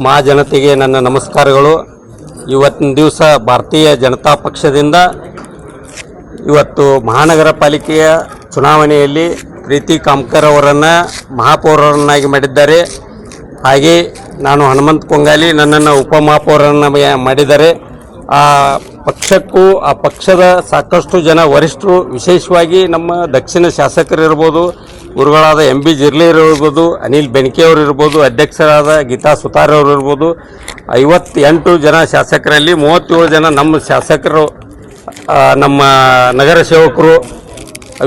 ಮಹಾಜನತೆಗೆ ನನ್ನ ನಮಸ್ಕಾರಗಳು. ಇವತ್ತಿನ ದಿವಸ ಭಾರತೀಯ ಜನತಾ ಪಕ್ಷದಿಂದ ಇವತ್ತು ಮಹಾನಗರ ಪಾಲಿಕೆಯ ಚುನಾವಣೆಯಲ್ಲಿ ಪ್ರೀತಿ ಕಾಮ್ಕರ್ ಅವರನ್ನು ಮಹಾಪೌರರನ್ನಾಗಿ ಮಾಡಿದ್ದಾರೆ. ಹಾಗೆ ನಾನು ಹನುಮಂತ ಕೊಂಗಾಲಿ ನನ್ನನ್ನು ಉಪಮಹಾಪೌರರನ್ನು ಮಾಡಿದ್ದಾರೆ. ಆ ಪಕ್ಷಕ್ಕೂ ಆ ಪಕ್ಷದ ಸಾಕಷ್ಟು ಜನ ವರಿಷ್ಠರು, ವಿಶೇಷವಾಗಿ ನಮ್ಮ ದಕ್ಷಿಣ ಶಾಸಕರಿರ್ಬೋದು, ಗುರುಗಳಾದ ಎಂ ಬಿ ಜಿರ್ಲೇರು ಇರ್ಬೋದು, ಅನಿಲ್ ಬೆನಕೆ ಅವರು ಇರ್ಬೋದು, ಅಧ್ಯಕ್ಷರಾದ ಗೀತಾ ಸುತಾರ್ ಅವರು ಇರ್ಬೋದು, 58 ಜನ ಶಾಸಕರಲ್ಲಿ 37 ಜನ ನಮ್ಮ ಶಾಸಕರು, ನಮ್ಮ ನಗರ ಸೇವಕರು,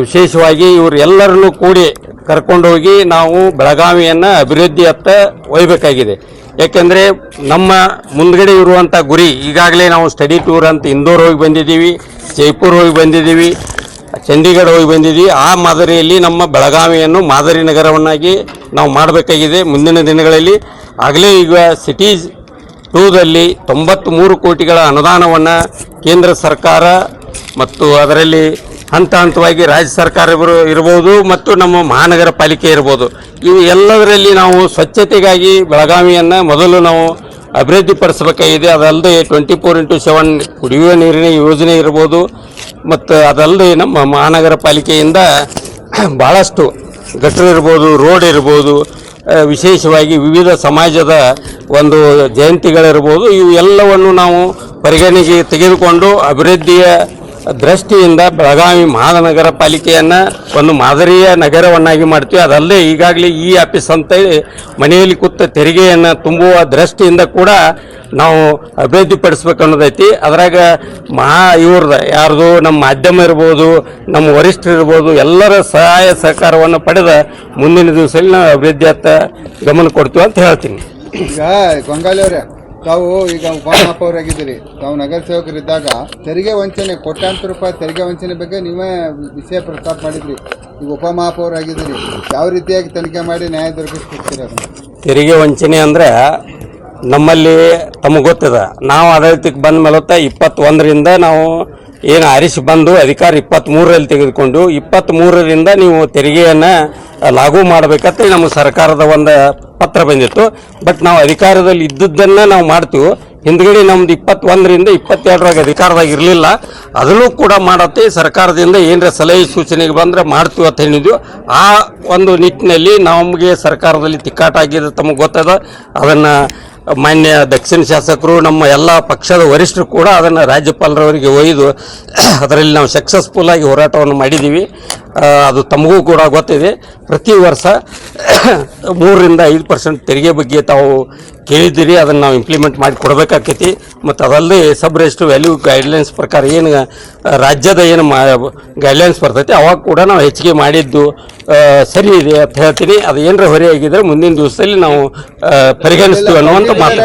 ವಿಶೇಷವಾಗಿ ಇವರು ಎಲ್ಲರನ್ನೂ ಕೂಡಿ ಕರ್ಕೊಂಡೋಗಿ ನಾವು ಬೆಳಗಾವಿಯನ್ನು ಅಭಿವೃದ್ಧಿಯತ್ತ ಒಯ್ಯಬೇಕಾಗಿದೆ. ಯಾಕೆಂದರೆ ನಮ್ಮ ಮುಂದ್ಗಡೆ ಇರುವಂಥ ಗುರಿ, ಈಗಾಗಲೇ ನಾವು ಸ್ಟಡಿ ಟೂರ್ ಅಂತ ಇಂದೋರ್ ಹೋಗಿ ಬಂದಿದ್ದೀವಿ, ಜೈಪುರ್ ಹೋಗಿ ಬಂದಿದ್ದೀವಿ, ಚಂಡೀಗಢ ಹೋಗಿ ಬಂದಿದ್ದೀವಿ. ಆ ಮಾದರಿಯಲ್ಲಿ ನಮ್ಮ ಬೆಳಗಾವಿಯನ್ನು ಮಾದರಿ ನಗರವನ್ನಾಗಿ ನಾವು ಮಾಡಬೇಕಾಗಿದೆ ಮುಂದಿನ ದಿನಗಳಲ್ಲಿ. ಆಗಲೇ ಈಗ ಸಿಟೀಸ್ 2ದಲ್ಲಿ 93 ಕೋಟಿಗಳ ಅನುದಾನವನ್ನು ಕೇಂದ್ರ ಸರ್ಕಾರ ಮತ್ತು ಅದರಲ್ಲಿ ಹಂತ ಹಂತವಾಗಿ ರಾಜ್ಯ ಸರ್ಕಾರ ಇರ್ಬೋದು ಮತ್ತು ನಮ್ಮ ಮಹಾನಗರ ಪಾಲಿಕೆ ಇರ್ಬೋದು, ಇವು ಎಲ್ಲದರಲ್ಲಿ ನಾವು ಸ್ವಚ್ಛತೆಗಾಗಿ ಬೆಳಗಾವಿಯನ್ನು ಮೊದಲು ನಾವು ಅಭಿವೃದ್ಧಿಪಡಿಸಬೇಕಾಗಿದೆ. ಅದಲ್ಲದೆ 24x7 ಕುಡಿಯುವ ನೀರಿನ ಯೋಜನೆ ಇರ್ಬೋದು, ಮತ್ತು ಅದಲ್ಲದೆ ನಮ್ಮ ಮಹಾನಗರ ಪಾಲಿಕೆಯಿಂದ ಭಾಳಷ್ಟು ಗಟರ್ ಇರ್ಬೋದು, ರೋಡ್ ಇರ್ಬೋದು, ವಿಶೇಷವಾಗಿ ವಿವಿಧ ಸಮಾಜದ ಒಂದು ಜಯಂತಿಗಳಿರ್ಬೋದು, ಇವು ಎಲ್ಲವನ್ನು ನಾವು ಪರಿಗಣನೆಗೆ ತೆಗೆದುಕೊಂಡು ಅಭಿವೃದ್ಧಿಯ ದೃಷ್ಟಿಯಿಂದ ಬೆಳಗಾವಿ ಮಹಾನಗರ ಪಾಲಿಕೆಯನ್ನು ಒಂದು ಮಾದರಿಯ ನಗರವನ್ನಾಗಿ ಮಾಡ್ತೀವಿ. ಅದಲ್ಲದೆ ಈಗಾಗಲೇ ಈ ಆಫೀಸ್ ಅಂತೇಳಿ ಮನೆಯಲ್ಲಿ ಕೂತ ತೆರಿಗೆಯನ್ನು ತುಂಬುವ ದೃಷ್ಟಿಯಿಂದ ಕೂಡ ನಾವು ಅಭಿವೃದ್ಧಿಪಡಿಸ್ಬೇಕು ಅನ್ನೋದೈತಿ. ಅದ್ರಾಗ ಇವ್ರದ್ದು ಯಾರ್ದು ನಮ್ಮ ಮಾಧ್ಯಮ ಇರ್ಬೋದು, ನಮ್ಮ ವರಿಷ್ಠರು ಇರ್ಬೋದು, ಎಲ್ಲರ ಸಹಾಯ ಸಹಕಾರವನ್ನು ಪಡೆದ ಮುಂದಿನ ದಿವಸದಲ್ಲಿ ನಾವು ಅಭಿವೃದ್ಧಿಯತ್ತ ಗಮನ ಕೊಡ್ತೀವಿ ಅಂತ ಹೇಳ್ತೀನಿ. ಈಗ ಕೊಂಗಾಲಿ ಅವರೇ, ತಾವು ಈಗ ಉಪಮಹಾಪೌರಾಗಿದ್ದೀರಿ, ತಾವು ನಗರ ಸೇವಕರಿದ್ದಾಗ ತೆರಿಗೆ ವಂಚನೆ, ಕೋಟ್ಯಾಂತರ ರೂಪಾಯಿ ತೆರಿಗೆ ವಂಚನೆ ಬಗ್ಗೆ ನೀವೇ ವಿಷಯ ಪ್ರಸ್ತಾಪ ಮಾಡಿದ್ರಿ. ಈಗ ಉಪಮಹಾಪೌರ ಆಗಿದ್ದೀರಿ, ಯಾವ ರೀತಿಯಾಗಿ ತನಿಖೆ ಮಾಡಿ ನ್ಯಾಯ ದೊರಕಿಸ್ಕೊಡ್ತೀರಿ? ತೆರಿಗೆ ವಂಚನೆ ಅಂದರೆ ನಮ್ಮಲ್ಲಿ ತಮಗೆ ಗೊತ್ತಿದೆ, ನಾವು ಆಡಳಿತಕ್ಕೆ ಬಂದ ಮೇಲೆ 21ರಿಂದ ನಾವು ಏನು ಆರಿಸಿ ಬಂದು ಅಧಿಕಾರ 23ರಲ್ಲಿ ತೆಗೆದುಕೊಂಡು 23ರಿಂದ ನೀವು ತೆರಿಗೆಯನ್ನು ಲಾಗೂ ಮಾಡಬೇಕಂತ ನಮ್ಮ ಸರ್ಕಾರದ ಒಂದು ಪತ್ರ ಬಂದಿತ್ತು. ಬಟ್ ನಾವು ಅಧಿಕಾರದಲ್ಲಿ ಇದ್ದದ್ದನ್ನು ನಾವು ಮಾಡ್ತೀವಿ. ಹಿಂದ್ಗಡೆ ನಮ್ದು 21ರಿಂದ 22ರಾಗ ಅಧಿಕಾರದಾಗ ಇರಲಿಲ್ಲ, ಅದನ್ನು ಕೂಡ ಮಾಡತ್ತೆ ಸರ್ಕಾರದಿಂದ ಏನರ ಸಲಹೆ ಸೂಚನೆಗೆ ಬಂದರೆ ಮಾಡ್ತೀವಿ ಅಂತ ಹೇಳಿದ್ವಿ. ಆ ಒಂದು ನಿಟ್ಟಿನಲ್ಲಿ ನಮಗೆ ಸರ್ಕಾರದಲ್ಲಿ ತಿಕ್ಕಾಟ ಆಗಿದೆ, ತಮಗೆ ಗೊತ್ತದ. ಅದನ್ನು ಮಾನ್ಯ ದಕ್ಷಿಣ ಶಾಸಕರು, ನಮ್ಮ ಎಲ್ಲ ಪಕ್ಷದ ವರಿಷ್ಠರು ಕೂಡ ಅದನ್ನು ರಾಜ್ಯಪಾಲರವರಿಗೆ ಒಯ್ದು ಅದರಲ್ಲಿ ನಾವು ಸಕ್ಸಸ್ಫುಲ್ ಆಗಿ ಹೋರಾಟವನ್ನು ಮಾಡಿದ್ದೀವಿ. ಅದು ತಮಗೂ ಕೂಡ ಗೊತ್ತಿದೆ. ಪ್ರತಿ ವರ್ಷ 3ರಿಂದ 5% ತೆರಿಗೆ ಬಗ್ಗೆ ತಾವು ಕೇಳಿದ್ದೀರಿ, ಅದನ್ನು ನಾವು ಇಂಪ್ಲಿಮೆಂಟ್ ಮಾಡಿ ಕೊಡಬೇಕಾಗ್ತೈತಿ. ಮತ್ತು ಅದಲ್ಲದೆ ಸಬ್ ರಿಜಿಸ್ಟರ್ ವ್ಯಾಲ್ಯೂ ಗೈಡ್ಲೈನ್ಸ್ ಪ್ರಕಾರ ಏನು ರಾಜ್ಯದ ಏನು ಗೈಡ್ಲೈನ್ಸ್ ಬರ್ತೈತಿ ಅವಾಗ ಕೂಡ ನಾವು ಹೆಚ್ಚಿಗೆ ಮಾಡಿದ್ದು ಸರಿ ಇದೆ ಅಂತ ಹೇಳ್ತೀನಿ. ಅದು ಏನರ ಹೊರೆ ಆಗಿದ್ರೆ ಮುಂದಿನ ದಿವಸದಲ್ಲಿ ನಾವು ಪರಿಗಣಿಸ್ತೀವಿ ಅನ್ನುವಂಥ ಮಾತು.